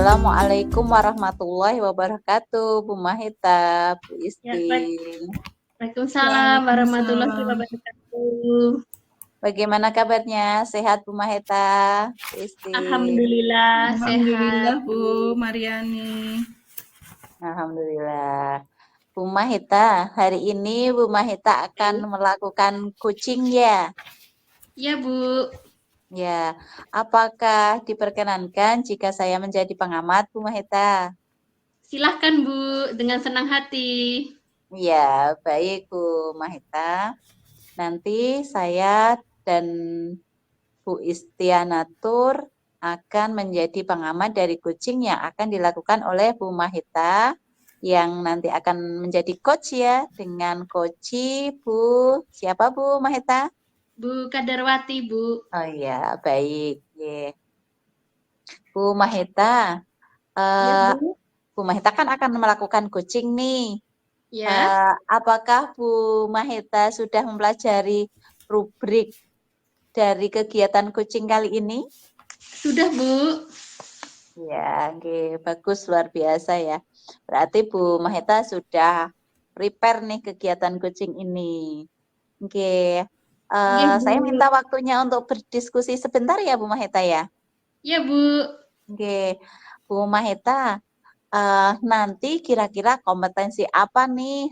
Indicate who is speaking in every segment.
Speaker 1: Assalamualaikum warahmatullahi wabarakatuh, Bu Mahita, Bu
Speaker 2: Ya,
Speaker 1: Isti.
Speaker 2: Waalaikumsalam warahmatullahi
Speaker 3: Waalaikumsalam.
Speaker 2: wabarakatuh.
Speaker 1: Bagaimana kabarnya? Sehat Bu Mahita, Bu Isti?
Speaker 2: Alhamdulillah sehat.
Speaker 3: Alhamdulillah Bu Mariani.
Speaker 1: Alhamdulillah. Bu Mahita, hari ini Bu Mahita akan melakukan coaching ya?
Speaker 2: Ya Bu,
Speaker 1: Ya, apakah diperkenankan jika saya menjadi pengamat Bu Mahita?
Speaker 2: silahkan Bu, dengan senang hati.
Speaker 1: Ya, baik Bu Mahita. Nanti saya dan Bu Istianatur akan menjadi pengamat dari coaching yang akan dilakukan oleh Bu Mahita yang nanti akan menjadi coach ya dengan coachi Bu siapa Bu Mahita?
Speaker 2: Bu Kadarwati Bu.
Speaker 1: Oh ya, baik. Yeah. Bu Mahita,
Speaker 2: Ya Bu.
Speaker 1: Bu Mahita kan akan melakukan coaching nih.
Speaker 2: Ya,
Speaker 1: Apakah Bu Mahita sudah mempelajari rubrik dari kegiatan coaching kali ini?
Speaker 2: sudah Bu.
Speaker 1: Ya, oke, bagus, luar biasa ya. Berarti Bu Mahita sudah prepare nih kegiatan coaching ini. Oke,
Speaker 2: Ya
Speaker 1: saya
Speaker 2: Bu.
Speaker 1: minta waktunya untuk berdiskusi sebentar ya Bu Mahita ya.
Speaker 2: Ya Bu.
Speaker 1: Oke, Bu Mahita, nanti kira-kira kompetensi apa nih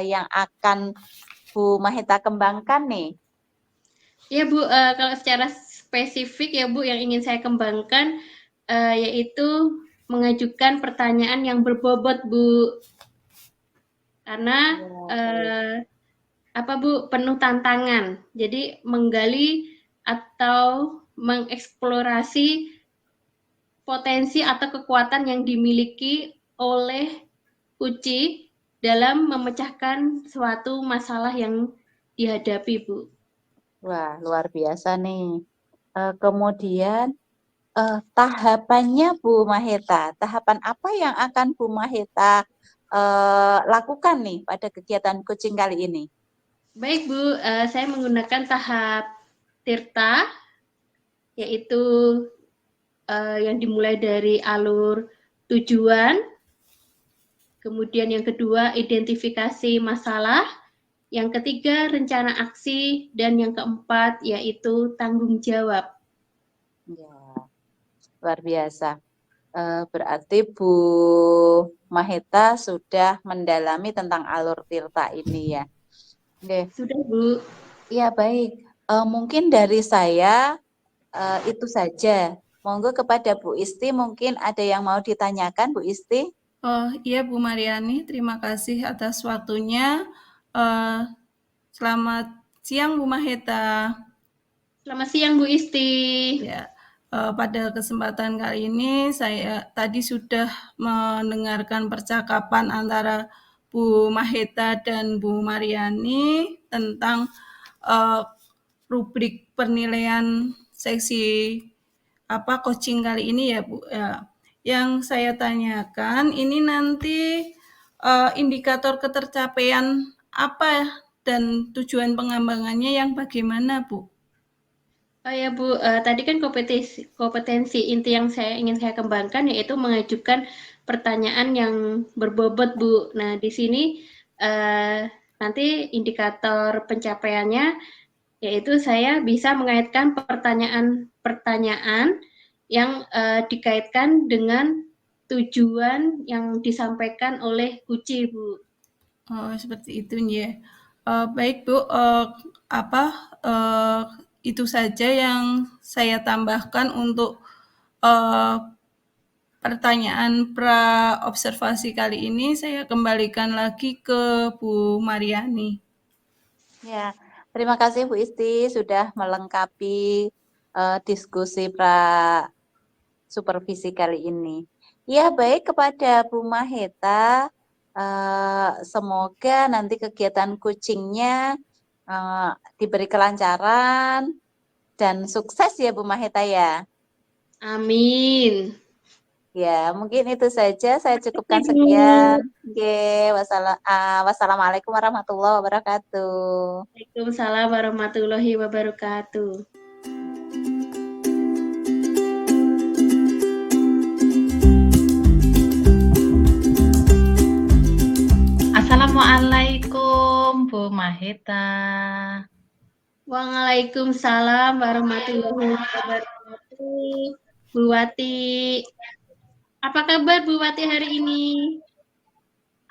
Speaker 1: yang akan Bu Mahita kembangkan nih?
Speaker 2: Ya Bu, kalau secara spesifik ya Bu yang ingin saya kembangkan yaitu mengajukan pertanyaan yang berbobot Bu. Karena penuh tantangan. Jadi menggali atau mengeksplorasi potensi atau kekuatan yang dimiliki oleh Uci dalam memecahkan suatu masalah yang dihadapi, Bu.
Speaker 1: Wah, luar biasa nih. Kemudian tahapannya Bu Maheta, tahapan apa yang akan Bu Maheta lakukan nih pada kegiatan coaching kali ini?
Speaker 2: Baik, Bu, saya menggunakan tahap tirta, yaitu yang dimulai dari alur tujuan, kemudian yang kedua identifikasi masalah, yang ketiga rencana aksi, dan yang keempat yaitu tanggung jawab.
Speaker 1: Ya, luar biasa. Berarti Bu Maheta sudah mendalami tentang alur tirta ini ya. Oke.
Speaker 2: Sudah, Bu.
Speaker 1: Iya, baik. Mungkin dari saya itu saja. Monggo kepada Bu Isti, mungkin ada yang mau ditanyakan Bu Isti?
Speaker 3: Oh iya Bu Mariani, terima kasih atas waktunya. Selamat siang Bu Maheta.
Speaker 2: Selamat siang Bu Isti.
Speaker 3: Ya, pada kesempatan kali ini saya tadi sudah mendengarkan percakapan antara Bu Maheta dan Bu Mariani tentang rubrik penilaian seksi coaching kali ini ya Bu. Ya. Yang saya tanyakan ini nanti indikator ketercapaian apa dan tujuan pengembangannya yang bagaimana Bu?
Speaker 2: Oh ya Bu, tadi kan kompetensi inti yang ingin saya kembangkan yaitu mengajukan pertanyaan yang berbobot Bu. Nah di sini nanti indikator pencapaiannya yaitu saya bisa mengaitkan pertanyaan-pertanyaan yang dikaitkan dengan tujuan yang disampaikan oleh Guci Bu.
Speaker 3: Oh, seperti itu ya. Baik Bu, itu saja yang saya tambahkan untuk pertanyaan pra observasi kali ini. Saya kembalikan lagi ke Bu Mariani.
Speaker 1: Ya, terima kasih Bu Isti sudah melengkapi diskusi pra supervisi kali ini. Ya, baik kepada Bu Maheta, semoga nanti kegiatan coachingnya diberi kelancaran dan sukses ya Bu Maheta ya.
Speaker 2: Amin.
Speaker 1: Ya, mungkin itu saja. Saya cukupkan sekian. Oke, wassalamualaikum warahmatullahi wabarakatuh.
Speaker 2: Waalaikumsalam warahmatullahi wabarakatuh.
Speaker 4: Assalamualaikum Bu Mahita.
Speaker 2: Waalaikumsalam warahmatullahi wabarakatuh. Bu Wati. Apa kabar Bu Wati hari ini?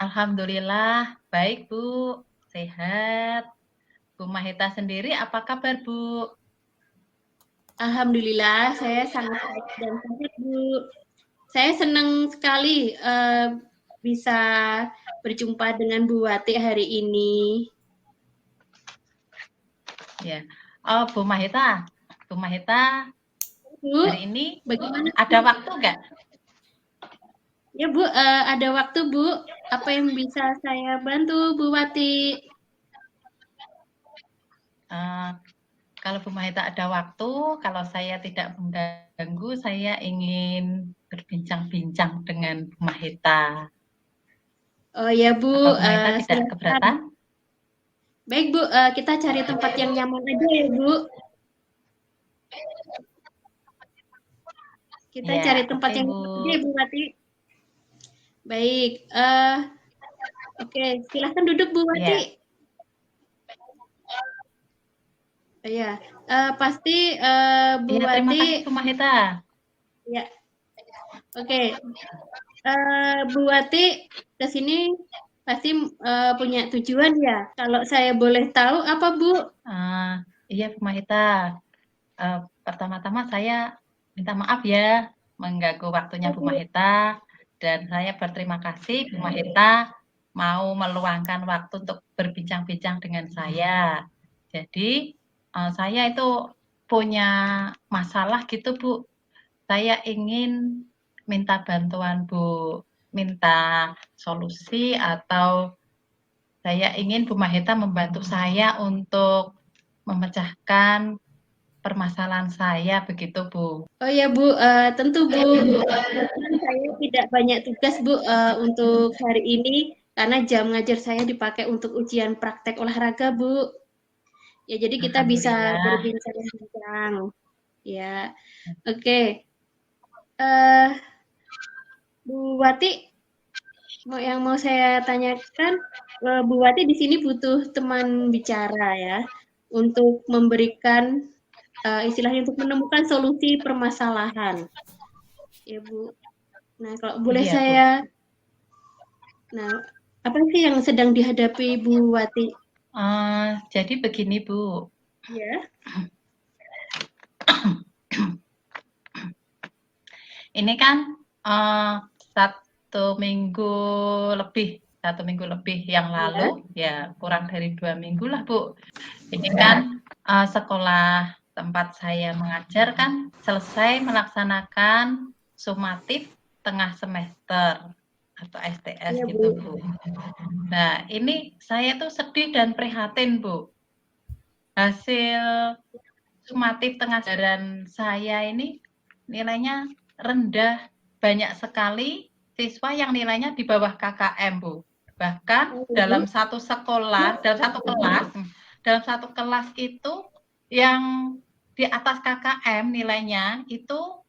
Speaker 4: Alhamdulillah, baik Bu, sehat. Bu Mahita sendiri apa kabar Bu?
Speaker 2: Alhamdulillah, saya sangat baik dan sehat Bu. Saya senang sekali bisa berjumpa dengan Bu Wati hari ini.
Speaker 4: Ya, oh Bu Mahita,
Speaker 2: Bu,
Speaker 4: hari ini
Speaker 2: bagaimana?
Speaker 4: ada waktu nggak?
Speaker 2: Ya Bu, ada waktu Bu. Apa yang bisa saya bantu Bu Wati?
Speaker 4: Kalau Bu Mahita ada waktu, kalau saya tidak mengganggu, saya ingin berbincang-bincang dengan Bu Mahita.
Speaker 2: Oh ya Bu,
Speaker 4: Apa Bu Mahita tidak
Speaker 2: silakan.
Speaker 4: keberatan?
Speaker 2: Baik Bu, kita cari tempat yang nyaman aja ya Bu. Kita
Speaker 4: Ya,
Speaker 2: cari tempat
Speaker 4: oke,
Speaker 2: yang
Speaker 4: Bu.
Speaker 2: nyaman aja ya Bu Wati. Baik, oke, silahkan duduk Bu Wati. Ya, pasti Bu
Speaker 4: Ya, terima
Speaker 2: Wati.
Speaker 4: kasih Bu Mahita.
Speaker 2: Ya, oke. Bu Wati ke sini pasti punya tujuan ya. Kalau saya boleh tahu apa Bu?
Speaker 4: Iya Bu Mahita. Pertama-tama saya minta maaf ya mengganggu waktunya Bu Mahita, dan saya berterima kasih Bu Mahita mau meluangkan waktu untuk berbincang-bincang dengan saya. Jadi saya itu punya masalah gitu Bu. Saya ingin minta bantuan Bu, minta solusi, atau saya ingin Bu Mahita membantu saya untuk memecahkan permasalahan saya, begitu Bu.
Speaker 2: Oh ya Bu, tentu Bu. Kebetulan saya tidak banyak tugas Bu untuk hari ini karena jam ngajar saya dipakai untuk ujian praktek olahraga Bu. Ya jadi kita bisa
Speaker 4: Alhamdulillah.
Speaker 2: berbincang-bincang. Ya, oke. Bu Wati, yang mau saya tanyakan, Bu Wati di sini butuh teman bicara ya untuk memberikan istilahnya untuk menemukan solusi permasalahan. Ya Bu. Nah, kalau boleh
Speaker 4: Iya,
Speaker 2: saya, nah apa sih yang sedang dihadapi Bu Wati?
Speaker 4: Jadi begini Bu.
Speaker 2: Ya.
Speaker 4: Ini kan satu minggu lebih yang lalu, ya kurang dari 2 minggu lah Bu. Ini kan sekolah tempat saya mengajar kan selesai melaksanakan sumatif tengah semester atau STS
Speaker 2: Iya,
Speaker 4: gitu
Speaker 2: Bu.
Speaker 4: Bu. Nah ini saya tuh sedih dan prihatin Bu. Hasil sumatif tengah ajaran saya ini nilainya rendah, banyak sekali siswa yang nilainya di bawah KKM Bu. Bahkan dalam satu sekolah, dalam satu kelas itu yang di atas KKM nilainya itu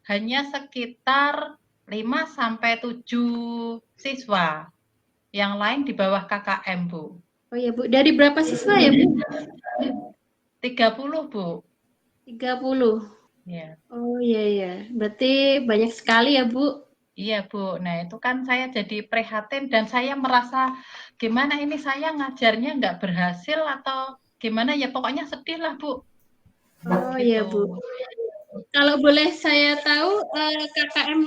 Speaker 4: hanya sekitar 5 sampai 7 siswa. Yang lain di bawah KKM Bu.
Speaker 2: Oh ya Bu, dari berapa siswa ya Bu?
Speaker 4: 30 Bu.
Speaker 2: 30.
Speaker 4: Ya.
Speaker 2: Oh iya, berarti banyak sekali ya Bu.
Speaker 4: Iya Bu, nah itu kan saya jadi prihatin dan saya merasa gimana ini saya ngajarnya nggak berhasil atau gimana ya, pokoknya sedih lah Bu.
Speaker 2: Oh
Speaker 4: Gitu.
Speaker 2: iya Bu. Kalau boleh saya tahu KKM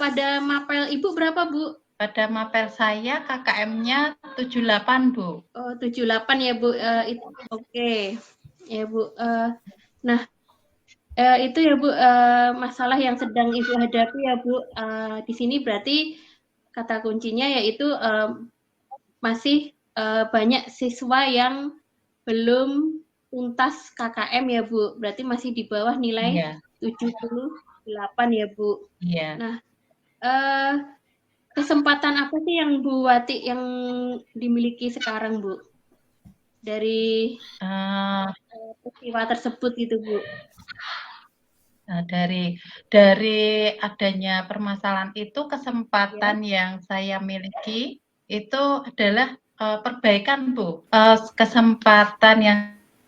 Speaker 2: pada mapel Ibu berapa Bu?
Speaker 4: Pada mapel saya KKM-nya 78 Bu.
Speaker 2: Oh 78 ya Bu. Oke. Ya Bu. Nah itu ya Bu masalah yang sedang Ibu hadapi ya Bu. Di sini berarti kata kuncinya yaitu masih banyak siswa yang belum tuntas KKM ya Bu. Berarti masih di bawah nilai 78 ya Bu.
Speaker 4: Iya.
Speaker 2: Nah, kesempatan apa sih yang Bu Wati yang dimiliki sekarang Bu? Dari peristiwa tersebut gitu Bu.
Speaker 4: Nah, dari adanya permasalahan itu, kesempatan yang saya miliki itu adalah perbaikan, Bu. Kesempatan yang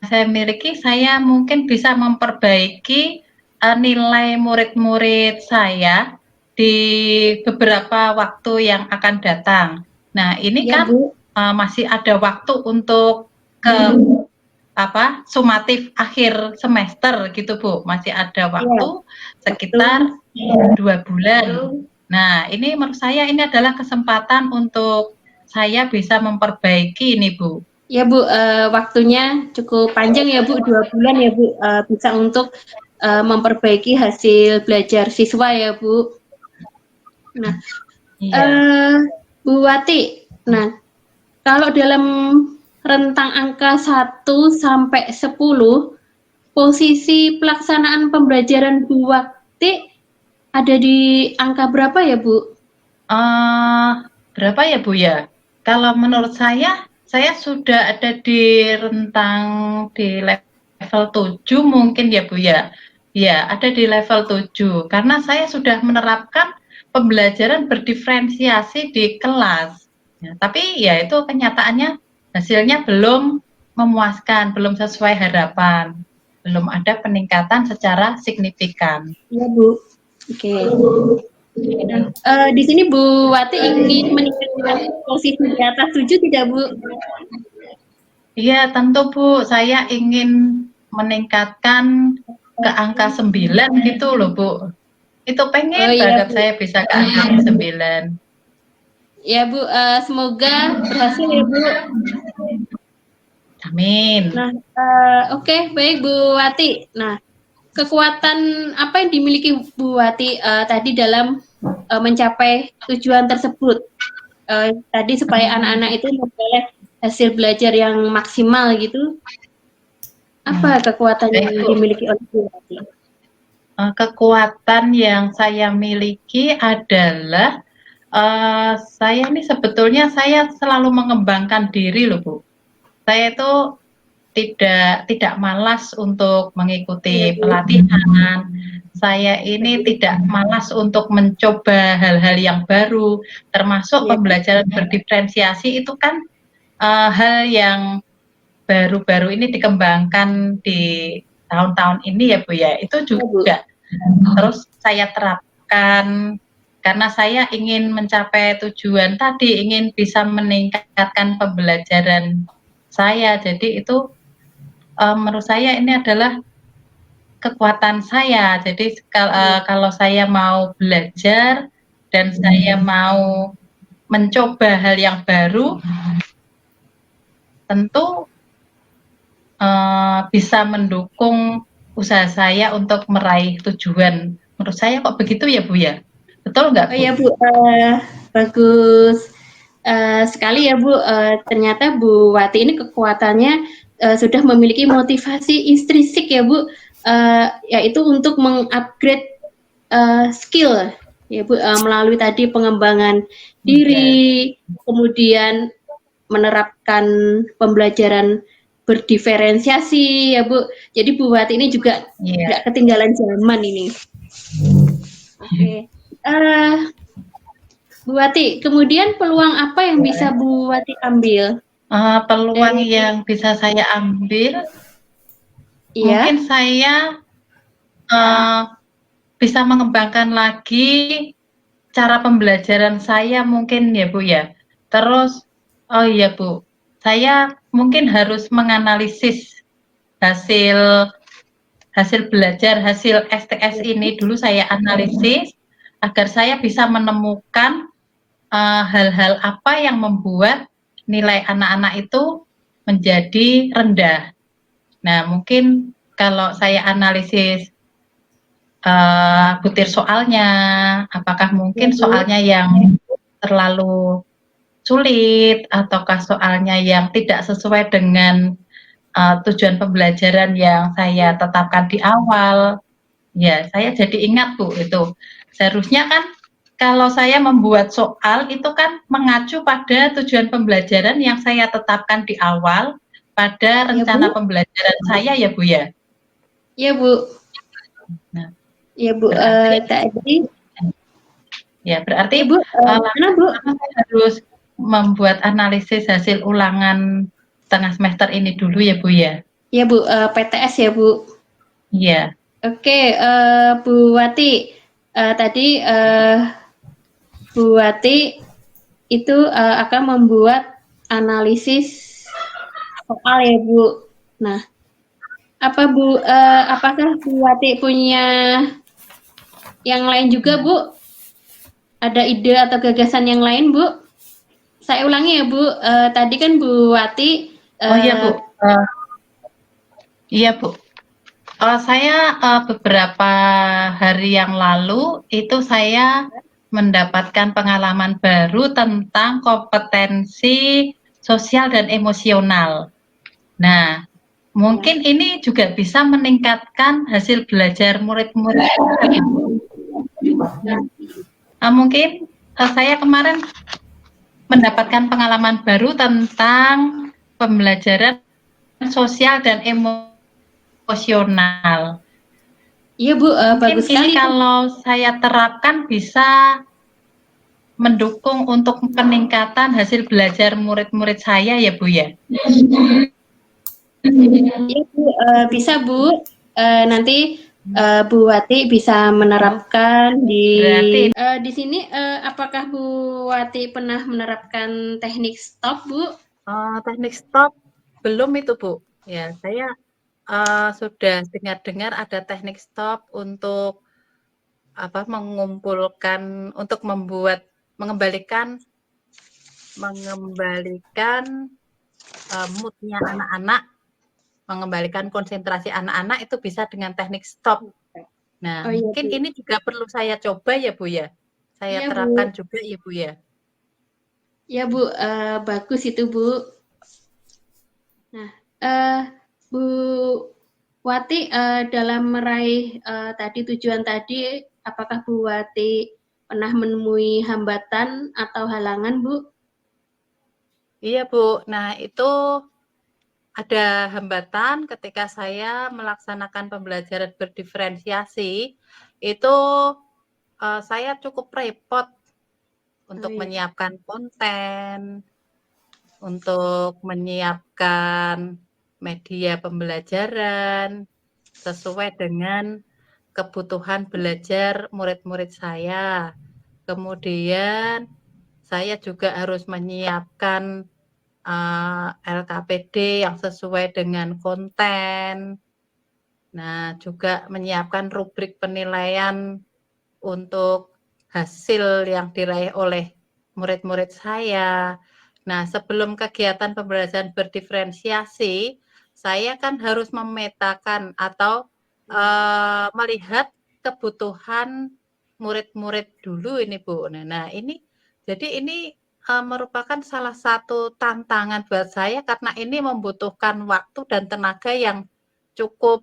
Speaker 4: saya miliki, saya mungkin bisa memperbaiki nilai murid-murid saya di beberapa waktu yang akan datang. Nah, ini
Speaker 2: Ya,
Speaker 4: kan
Speaker 2: Bu.
Speaker 4: masih ada waktu untuk ke sumatif akhir semester gitu, Bu. Masih ada
Speaker 2: Iya,
Speaker 4: waktu sekitar 2 bulan. Nah, ini menurut saya ini adalah kesempatan untuk saya bisa memperbaiki ini, Bu.
Speaker 2: Ya, Bu, waktunya cukup panjang ya, Bu, 2 bulan ya, Bu, bisa untuk memperbaiki hasil belajar siswa ya, Bu. Nah,
Speaker 4: Iya.
Speaker 2: Bu Wati, nah kalau dalam rentang angka 1 sampai 10, posisi pelaksanaan pembelajaran Bu Wati ada di angka berapa ya, Bu?
Speaker 4: Berapa ya, Bu, ya? Kalau menurut saya sudah ada di rentang di level 7 mungkin ya, Bu, ya? Ya, ada di level 7 karena saya sudah menerapkan pembelajaran berdiferensiasi di kelas. Ya, tapi ya itu kenyataannya hasilnya belum memuaskan, belum sesuai harapan. Belum ada peningkatan secara signifikan.
Speaker 2: Iya, Bu. Oke. Nah, di sini Bu Wati ingin meningkatkan posisi di atas 7 tidak, Bu?
Speaker 4: Iya, tentu, Bu. Saya ingin meningkatkan ke angka 9 gitu loh, Bu. Itu
Speaker 2: Oh
Speaker 4: pengen
Speaker 2: iya,
Speaker 4: banget
Speaker 2: Bu.
Speaker 4: saya bisa ke angka 9.
Speaker 2: Ya, Bu, semoga berhasil ya, Bu.
Speaker 4: Amin.
Speaker 2: Nah, oke, baik Bu Wati. Nah, kekuatan apa yang dimiliki Bu Wati tadi dalam mencapai tujuan tersebut? Tadi supaya anak-anak itu memperoleh hasil belajar yang maksimal gitu. Apa kekuatan
Speaker 4: Baik,
Speaker 2: yang
Speaker 4: Bu.
Speaker 2: dimiliki oleh Bu Wati?
Speaker 4: Kekuatan yang saya miliki adalah saya ini sebetulnya saya selalu mengembangkan diri loh, Bu. Saya itu tidak malas untuk mengikuti pelatihan. Saya ini tidak malas untuk mencoba hal-hal yang baru, termasuk
Speaker 2: Ya.
Speaker 4: pembelajaran berdiferensiasi itu kan hal yang baru-baru ini dikembangkan di tahun-tahun ini ya, Bu, ya. Itu juga terus saya terapkan karena saya ingin mencapai tujuan tadi, ingin bisa meningkatkan pembelajaran saya. Jadi itu menurut saya ini adalah kekuatan saya. Jadi kalau saya mau belajar dan saya mau mencoba hal yang baru, tentu bisa mendukung usaha saya untuk meraih tujuan. Menurut saya kok begitu ya, Bu, ya? Betul nggak,
Speaker 2: Oh
Speaker 4: Bu?
Speaker 2: ya, Bu, bagus sekali ya, Bu. Ternyata Bu Wati ini kekuatannya sudah memiliki motivasi intrinsik ya, Bu, yaitu untuk mengupgrade skill ya, Bu, melalui tadi pengembangan diri, kemudian menerapkan pembelajaran berdiferensiasi ya, Bu. Jadi Bu Wati ini juga nggak ketinggalan zaman ini. Oke. Bu Wati, kemudian peluang apa yang bisa Bu Wati ambil?
Speaker 4: Peluang yang bisa saya ambil, mungkin saya bisa mengembangkan lagi cara pembelajaran saya mungkin ya, Bu, ya. Terus, oh iya, Bu, saya mungkin harus menganalisis hasil belajar, hasil STS ini dulu saya analisis agar saya bisa menemukan hal-hal apa yang membuat nilai anak-anak itu menjadi rendah. Nah, mungkin kalau saya analisis butir soalnya, apakah mungkin soalnya yang terlalu sulit ataukah soalnya yang tidak sesuai dengan tujuan pembelajaran yang saya tetapkan di awal. Ya, saya jadi ingat, Bu, itu. Seharusnya kan kalau saya membuat soal itu kan mengacu pada tujuan pembelajaran yang saya tetapkan di awal pada rencana pembelajaran saya ya, Bu, ya?
Speaker 2: Iya, Bu.
Speaker 4: Nah,
Speaker 2: ya, Bu,
Speaker 4: berarti
Speaker 2: tadi
Speaker 4: ya berarti
Speaker 2: Bu, mana, Bu?
Speaker 4: saya harus membuat analisis hasil ulangan tengah semester ini dulu ya Bu ya?
Speaker 2: Ya Bu, PTS ya Bu.
Speaker 4: Iya.
Speaker 2: Oke, Bu Wati, tadi Bu Wati itu akan membuat analisis soal ya Bu. Nah, apakah Bu Wati punya yang lain juga Bu? Ada ide atau gagasan yang lain Bu? Saya ulangi ya Bu, tadi kan Bu Wati.
Speaker 4: Oh iya Bu, iya Bu. Saya beberapa hari yang lalu itu saya mendapatkan pengalaman baru tentang kompetensi sosial dan emosional. Nah, mungkin ini juga bisa meningkatkan hasil belajar murid-murid. Mungkin saya kemarin mendapatkan pengalaman baru tentang pembelajaran sosial dan emosional.
Speaker 2: Iya Bu,
Speaker 4: Mungkin
Speaker 2: bagus sekali.
Speaker 4: ini kalau saya terapkan bisa mendukung untuk peningkatan hasil belajar murid-murid saya ya Bu ya?
Speaker 2: Iya Bu, bisa Bu. Nanti Bu Wati bisa menerapkan di sini. Apakah Bu Wati pernah menerapkan teknik stop Bu?
Speaker 4: Teknik stop belum itu Bu. Ya, saya sudah dengar-dengar ada teknik stop untuk mengumpulkan, untuk mengembalikan mood-nya anak-anak, mengembalikan konsentrasi anak-anak itu bisa dengan teknik stop. Nah,
Speaker 2: Oh, iya,
Speaker 4: mungkin
Speaker 2: Bu.
Speaker 4: ini juga perlu saya coba ya Bu ya. Saya
Speaker 2: Iya, Bu.
Speaker 4: terapkan juga ya Bu ya.
Speaker 2: Ya Bu, bagus itu Bu. Nah, Bu Wati, dalam meraih tadi tujuan tadi, apakah Bu Wati pernah menemui hambatan atau halangan Bu?
Speaker 4: Iya Bu, nah itu ada hambatan ketika saya melaksanakan pembelajaran berdiferensiasi, itu saya cukup repot untuk menyiapkan konten, untuk menyiapkan media pembelajaran sesuai dengan kebutuhan belajar murid-murid saya. Kemudian saya juga harus menyiapkan LKPD yang sesuai dengan konten. Nah, juga menyiapkan rubrik penilaian untuk hasil yang diraih oleh murid-murid saya. Nah, sebelum kegiatan pembelajaran berdiferensiasi, saya kan harus memetakan atau melihat kebutuhan murid-murid dulu ini, Bu. Nah, ini jadi ini merupakan salah satu tantangan buat saya karena ini membutuhkan waktu dan tenaga yang cukup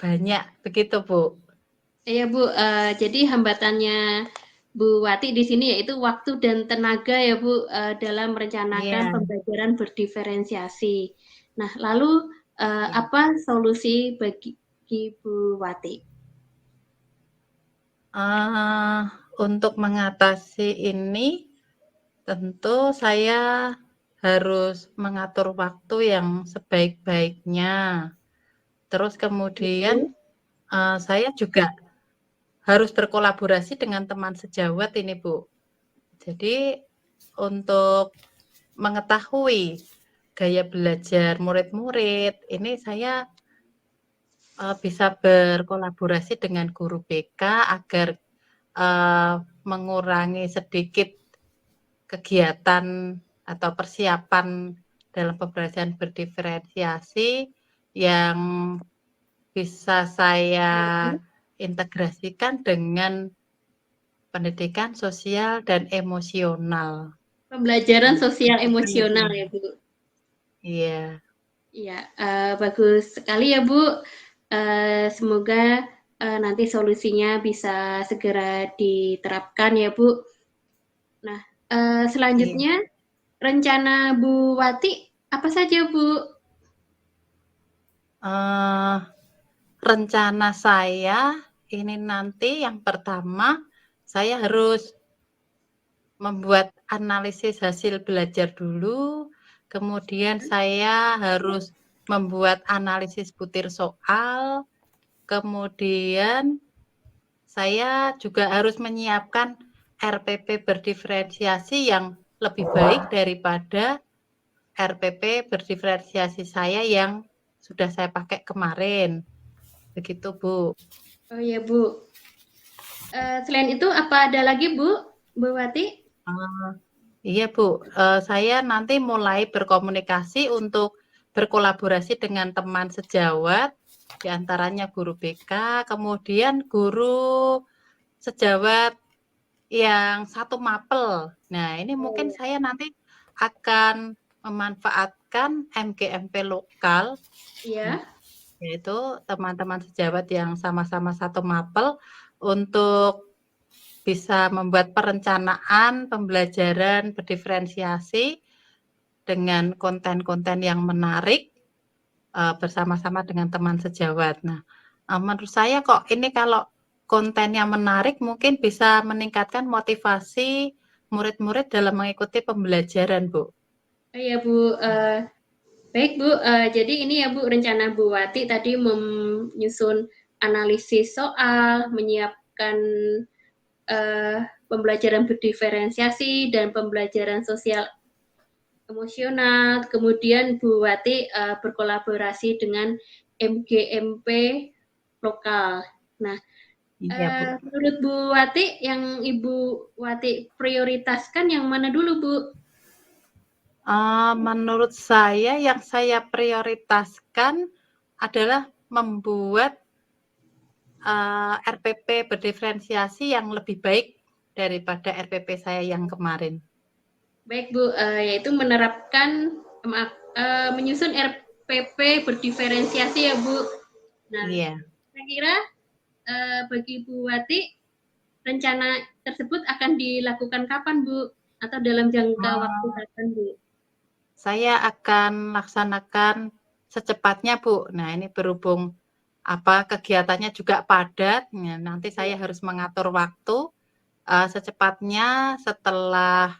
Speaker 4: banyak, begitu, Bu.
Speaker 2: Iya Bu, jadi hambatannya Bu Wati di sini yaitu waktu dan tenaga ya Bu, dalam merencanakan pembelajaran berdiferensiasi. Nah, lalu apa solusi bagi Bu Wati?
Speaker 4: Untuk mengatasi ini, tentu saya harus mengatur waktu yang sebaik-baiknya. Terus kemudian saya juga harus berkolaborasi dengan teman sejawat ini, Bu. Jadi untuk mengetahui gaya belajar murid-murid, ini saya bisa berkolaborasi dengan guru BK agar mengurangi sedikit kegiatan atau persiapan dalam pembelajaran berdiferensiasi yang bisa saya integrasikan dengan pendidikan sosial dan emosional.
Speaker 2: Pembelajaran sosial emosional ya Bu?
Speaker 4: Iya.
Speaker 2: Iya, bagus sekali ya Bu. Semoga nanti solusinya bisa segera diterapkan ya Bu. Nah, selanjutnya rencana Bu Wati apa saja Bu?
Speaker 4: Rencana saya ini nanti yang pertama saya harus membuat analisis hasil belajar dulu, kemudian saya harus membuat analisis butir soal, kemudian saya juga harus menyiapkan RPP berdiferensiasi yang lebih baik daripada RPP berdiferensiasi saya yang sudah saya pakai kemarin. Begitu, Bu.
Speaker 2: Oh iya, Bu. Selain itu apa ada lagi, Bu Wati?
Speaker 4: Iya, Bu. Saya nanti mulai berkomunikasi untuk berkolaborasi dengan teman sejawat, di antaranya guru BK, kemudian guru sejawat yang satu mapel. Nah, ini mungkin saya nanti akan memanfaatkan MGMP lokal,
Speaker 2: Iya.
Speaker 4: yaitu teman-teman sejawat yang sama-sama satu mapel untuk bisa membuat perencanaan pembelajaran berdiferensiasi dengan konten-konten yang menarik bersama-sama dengan teman sejawat. Nah, menurut saya kok ini kalau kontennya menarik mungkin bisa meningkatkan motivasi murid-murid dalam mengikuti pembelajaran, Bu.
Speaker 2: Oh iya, Bu. Baik, Bu. Jadi ini ya, Bu, rencana Bu Wati tadi menyusun analisis soal, menyiapkan pembelajaran berdiferensiasi dan pembelajaran sosial emosional. Kemudian Bu Wati berkolaborasi dengan MGMP lokal. Nah,
Speaker 4: Iya, Bu.
Speaker 2: menurut Bu Wati, yang Ibu Wati prioritaskan yang mana dulu, Bu?
Speaker 4: Menurut saya yang saya prioritaskan adalah membuat RPP berdiferensiasi yang lebih baik daripada RPP saya yang kemarin.
Speaker 2: Baik, Bu, yaitu menerapkan menyusun RPP berdiferensiasi ya, Bu. Nah,
Speaker 4: Iya.
Speaker 2: kira-kira bagi Bu Wati, rencana tersebut akan dilakukan kapan, Bu? Atau dalam jangka waktu kapan, Bu?
Speaker 4: Saya akan laksanakan secepatnya, Bu. Nah, ini berhubung kegiatannya juga padat, ya, nanti saya harus mengatur waktu secepatnya setelah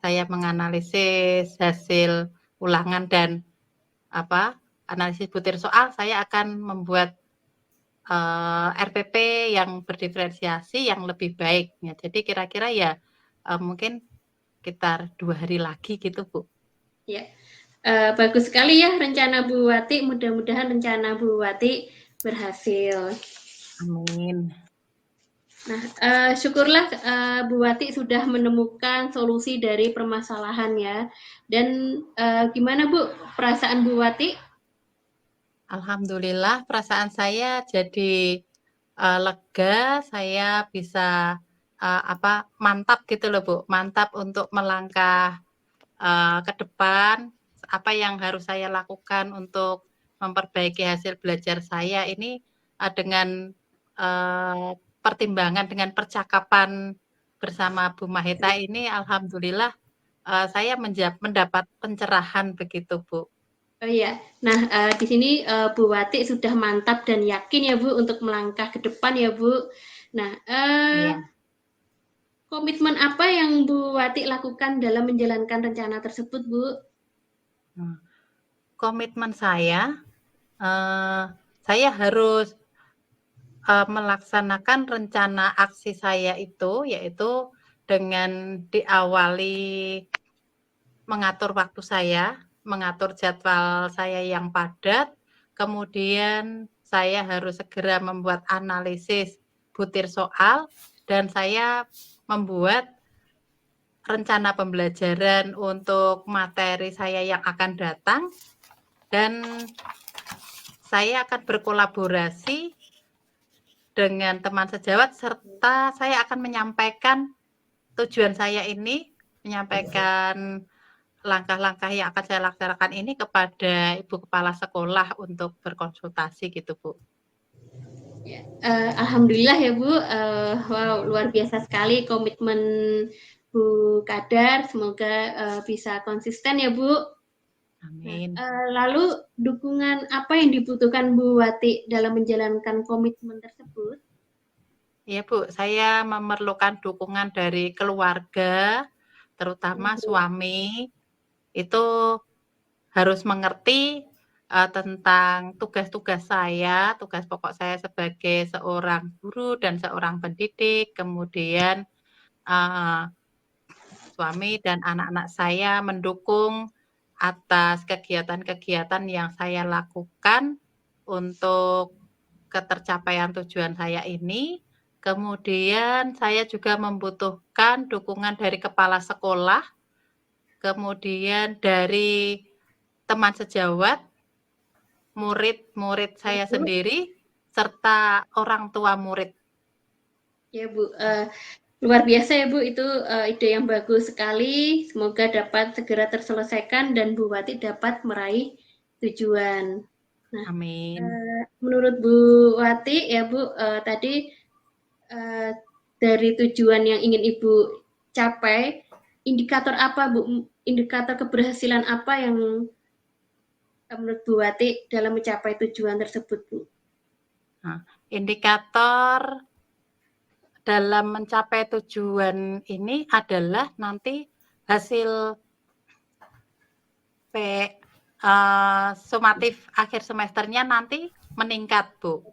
Speaker 4: saya menganalisis hasil ulangan dan analisis butir soal, saya akan membuat RPP yang berdiferensiasi yang lebih baik. Ya, jadi kira-kira ya mungkin sekitar 2 hari lagi gitu, Bu.
Speaker 2: Ya, bagus sekali ya rencana Bu Wati. Mudah-mudahan rencana Bu Wati berhasil.
Speaker 4: Amin.
Speaker 2: Nah, syukurlah Bu Wati sudah menemukan solusi dari permasalahan ya. Dan gimana Bu perasaan Bu Wati?
Speaker 4: Alhamdulillah perasaan saya jadi lega, saya bisa mantap gitu loh, Bu. Mantap untuk melangkah ke depan, apa yang harus saya lakukan untuk memperbaiki hasil belajar saya ini dengan pertimbangan, dengan percakapan bersama Bu Mahita ini alhamdulillah saya mendapat pencerahan begitu, Bu.
Speaker 2: Oh iya, nah di sini Bu Wati sudah mantap dan yakin ya Bu untuk melangkah ke depan ya Bu. Nah,
Speaker 4: Iya.
Speaker 2: komitmen apa yang Bu Wati lakukan dalam menjalankan rencana tersebut, Bu?
Speaker 4: Komitmen saya harus melaksanakan rencana aksi saya itu, yaitu dengan diawali mengatur waktu saya, mengatur jadwal saya yang padat, kemudian saya harus segera membuat analisis butir soal, dan saya membuat rencana pembelajaran untuk materi saya yang akan datang, dan saya akan berkolaborasi dengan teman sejawat, serta saya akan menyampaikan tujuan saya ini, menyampaikan langkah-langkah yang akan saya laksanakan ini kepada Ibu Kepala Sekolah untuk berkonsultasi gitu, Bu.
Speaker 2: Ya, alhamdulillah ya Bu, wow luar biasa sekali komitmen Bu Kadar, semoga bisa konsisten ya Bu.
Speaker 4: Amin.
Speaker 2: Lalu dukungan apa yang dibutuhkan Bu Wati dalam menjalankan komitmen tersebut?
Speaker 4: Iya Bu, saya memerlukan dukungan dari keluarga, terutama suami, itu harus mengerti tentang tugas-tugas saya, tugas pokok saya sebagai seorang guru dan seorang pendidik, kemudian eee, suami dan anak-anak saya mendukung atas kegiatan-kegiatan yang saya lakukan untuk ketercapaian tujuan saya ini. Kemudian saya juga membutuhkan dukungan dari kepala sekolah, kemudian dari teman sejawat, murid-murid
Speaker 2: Ya,
Speaker 4: saya
Speaker 2: Bu.
Speaker 4: sendiri, serta orang tua murid.
Speaker 2: Ya Bu, luar biasa ya Bu, itu ide yang bagus sekali. Semoga dapat segera terselesaikan dan Bu Wati dapat meraih tujuan. Nah,
Speaker 4: Amin.
Speaker 2: menurut Bu Wati ya Bu, tadi dari tujuan yang ingin Ibu capai, indikator apa Bu? Indikator keberhasilan apa yang menurut Bu Wati dalam mencapai tujuan tersebut Bu?
Speaker 4: Nah, indikator dalam mencapai tujuan ini adalah nanti hasil sumatif akhir semesternya nanti meningkat, Bu.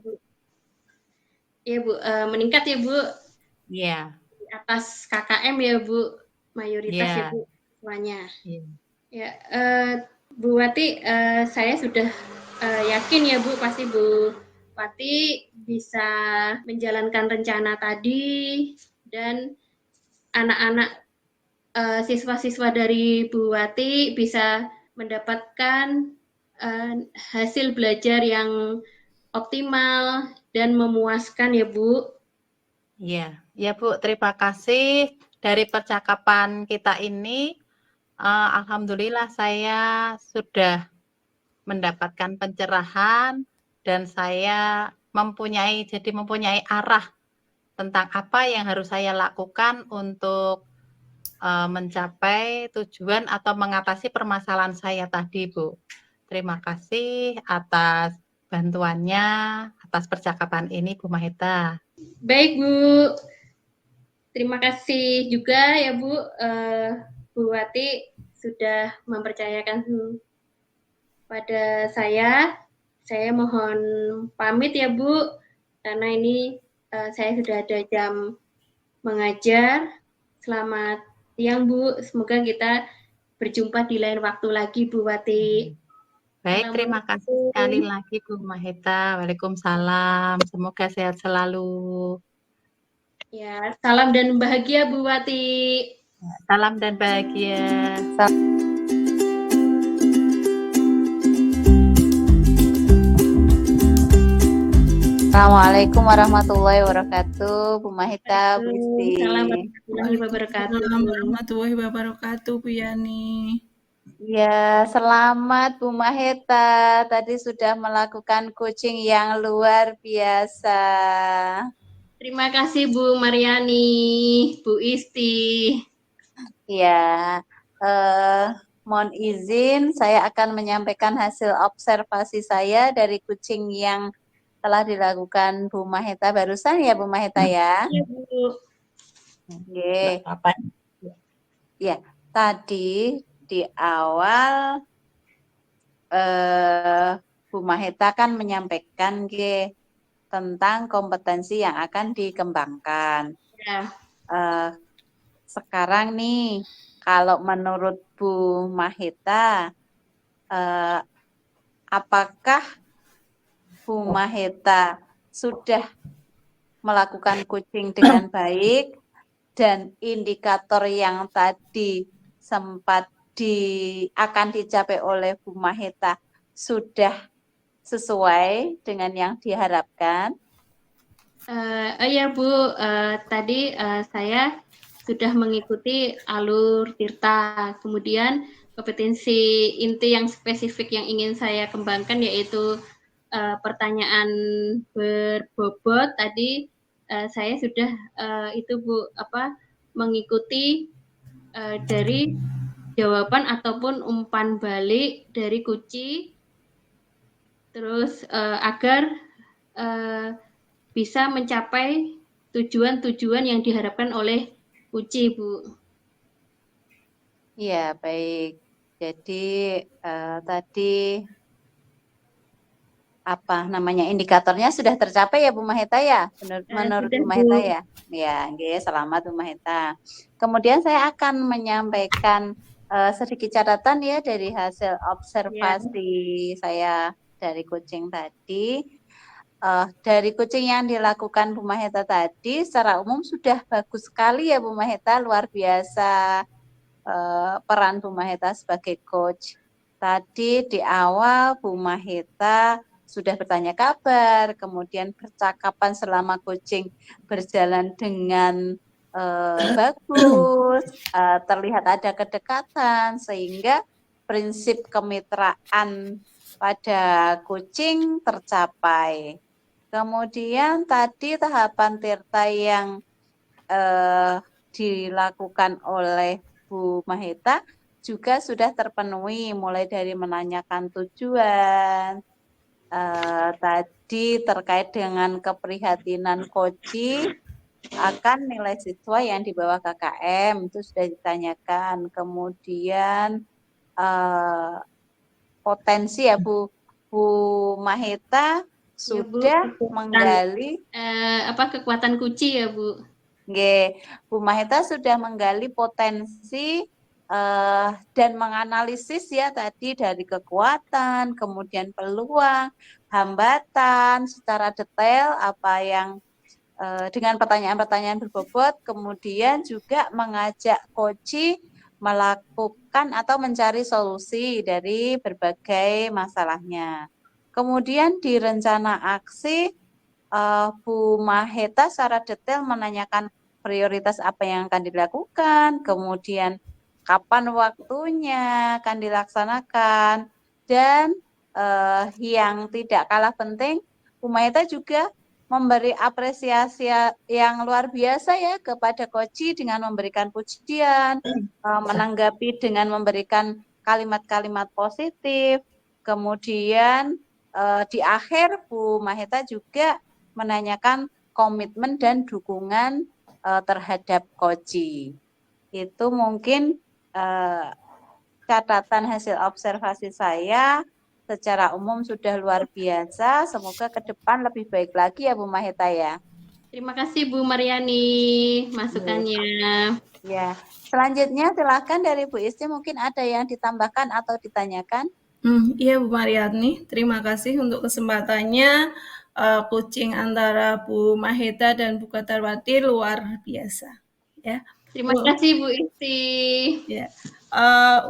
Speaker 2: Iya Bu, meningkat ya Bu.
Speaker 4: Iya.
Speaker 2: Di atas KKM ya Bu, mayoritas ya
Speaker 4: Iya.
Speaker 2: Bu semuanya.
Speaker 4: Iya.
Speaker 2: Ya, Bu Wati, saya sudah yakin ya Bu, pasti Bu Wati bisa menjalankan rencana tadi dan anak-anak siswa-siswa dari Bu Wati bisa mendapatkan hasil belajar yang optimal dan memuaskan ya Bu.
Speaker 4: Iya, ya Bu, terima kasih dari percakapan kita ini. Alhamdulillah saya sudah mendapatkan pencerahan dan saya mempunyai arah tentang apa yang harus saya lakukan untuk mencapai tujuan atau mengatasi permasalahan saya tadi, Bu. Terima kasih atas bantuannya, atas percakapan ini, Bu Mahita.
Speaker 2: Baik Bu, terima kasih juga ya Bu, Bu Wati sudah mempercayakan pada saya. Saya mohon pamit ya Bu, karena ini saya sudah ada jam mengajar. Selamat siang Bu, semoga kita berjumpa di lain waktu lagi Bu Wati.
Speaker 4: Baik, terima kasih sekali lagi Bu Mahita. Waalaikumsalam. Semoga sehat selalu.
Speaker 2: Ya, salam dan bahagia Bu Wati.
Speaker 4: Salam dan bahagia.
Speaker 1: Assalamualaikum warahmatullahi wabarakatuh, Bu Mahita, Bu Isti.
Speaker 2: Salam warahmatullahi wabarakatuh.
Speaker 3: Waalaikumsalam warahmatullahi wabarakatuh, Bu Yani.
Speaker 1: Ya, selamat Bu Mahita. Tadi sudah melakukan coaching yang luar biasa.
Speaker 2: Terima kasih Bu Mariani, Bu Isti.
Speaker 1: Ya, mohon izin saya akan menyampaikan hasil observasi saya dari coaching yang telah dilakukan Bu Mahita barusan ya Bu Mahita ya.
Speaker 2: Iya Bu.
Speaker 1: Oke. Ya, tadi di awal Bu Mahita kan menyampaikan tentang kompetensi yang akan dikembangkan.
Speaker 2: Ya.
Speaker 1: Sekarang nih, kalau menurut Bu Mahita, apakah Bu Mahita sudah melakukan coaching dengan baik dan indikator yang tadi sempat akan dicapai oleh Bu Mahita sudah sesuai dengan yang diharapkan?
Speaker 2: Ya Bu, tadi saya sudah mengikuti alur Tirta. Kemudian kompetensi inti yang spesifik yang ingin saya kembangkan yaitu pertanyaan berbobot. Tadi saya sudah itu Bu mengikuti dari jawaban ataupun umpan balik dari Kuci, terus agar bisa mencapai tujuan-tujuan yang diharapkan oleh Uci, Bu.
Speaker 1: Iya, baik. Jadi tadi apa namanya indikatornya sudah tercapai ya Bu Mahita ya? Menurut
Speaker 2: Sudah,
Speaker 1: Bu Mahita
Speaker 2: Bu.
Speaker 1: ya? Ya, nggih, selamat Bu Mahita. Kemudian saya akan menyampaikan sedikit catatan ya dari hasil
Speaker 2: Ya.
Speaker 1: observasi saya dari kucing tadi. Dari kucing yang dilakukan Bu Mahita tadi secara umum sudah bagus sekali ya Bu Mahita, luar biasa peran Bu Mahita sebagai coach. Tadi di awal Bu Mahita sudah bertanya kabar, kemudian percakapan selama kucing berjalan dengan bagus, terlihat ada kedekatan, sehingga prinsip kemitraan pada kucing tercapai. Kemudian tadi tahapan Tirta yang dilakukan oleh Bu Mahita juga sudah terpenuhi, mulai dari menanyakan tujuan, tadi terkait dengan keprihatinan Koci akan nilai siswa yang di bawah KKM itu sudah ditanyakan. Kemudian potensi ya Bu Mahita sudah menggali
Speaker 2: kekuatan Kuci ya, Bu.
Speaker 1: Nggih, Bu Mahita sudah menggali potensi dan menganalisis ya tadi dari kekuatan, kemudian peluang, hambatan secara detail apa yang dengan pertanyaan-pertanyaan berbobot, kemudian juga mengajak Koci melakukan atau mencari solusi dari berbagai masalahnya. Kemudian di rencana aksi Bu Maheta secara detail menanyakan prioritas apa yang akan dilakukan, kemudian kapan waktunya akan dilaksanakan, dan yang tidak kalah penting, Bu Maheta juga memberi apresiasi yang luar biasa ya kepada Koci dengan memberikan pujian, menanggapi dengan memberikan kalimat-kalimat positif, kemudian di akhir Bu Maheta juga menanyakan komitmen dan dukungan terhadap Koci. Itu mungkin catatan hasil observasi saya secara umum sudah luar biasa. Semoga ke depan lebih baik lagi ya Bu Maheta ya.
Speaker 2: Terima kasih Bu Mariani masukannya.
Speaker 1: Ya, selanjutnya silakan dari Bu Isti mungkin ada yang ditambahkan atau ditanyakan.
Speaker 3: Iya Bu Mariani, terima kasih untuk kesempatannya. Coaching antara Bu Maheta dan Bu Katarwati luar biasa. Ya.
Speaker 2: Terima kasih Bu Isti.
Speaker 3: Ya.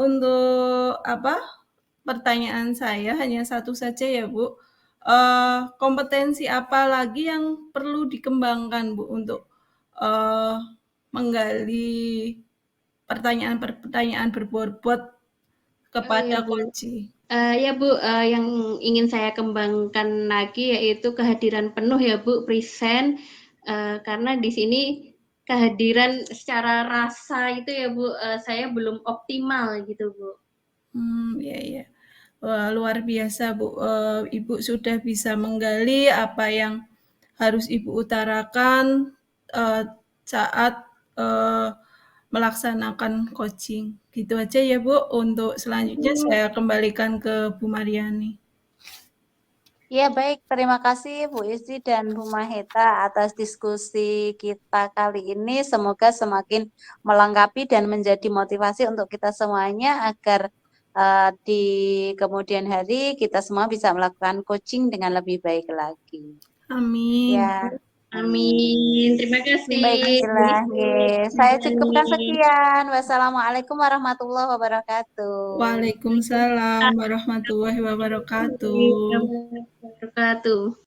Speaker 3: Untuk pertanyaan saya hanya satu saja ya Bu. Kompetensi apa lagi yang perlu dikembangkan Bu untuk menggali pertanyaan-pertanyaan berbobot kepada Koci?
Speaker 2: Ya Bu, yang ingin saya kembangkan lagi yaitu kehadiran penuh ya Bu, present, karena di sini kehadiran secara rasa itu ya Bu, saya belum optimal gitu Bu.
Speaker 3: Ya. Wah, luar biasa Bu, Ibu sudah bisa menggali apa yang harus Ibu utarakan saat melaksanakan coaching. Gitu aja ya Bu, untuk selanjutnya saya kembalikan ke Bu Mariani.
Speaker 1: Ya baik, terima kasih Bu Isti dan Bu Maheta atas diskusi kita kali ini. Semoga semakin melengkapi dan menjadi motivasi untuk kita semuanya agar di kemudian hari kita semua bisa melakukan coaching dengan lebih baik lagi.
Speaker 3: Amin.
Speaker 1: Ya.
Speaker 2: Amin. Terima kasih.
Speaker 1: Baiklah, saya cukupkan sekian. Wassalamualaikum warahmatullahi wabarakatuh.
Speaker 3: Waalaikumsalam warahmatullahi wabarakatuh.
Speaker 2: Wabarakatuh.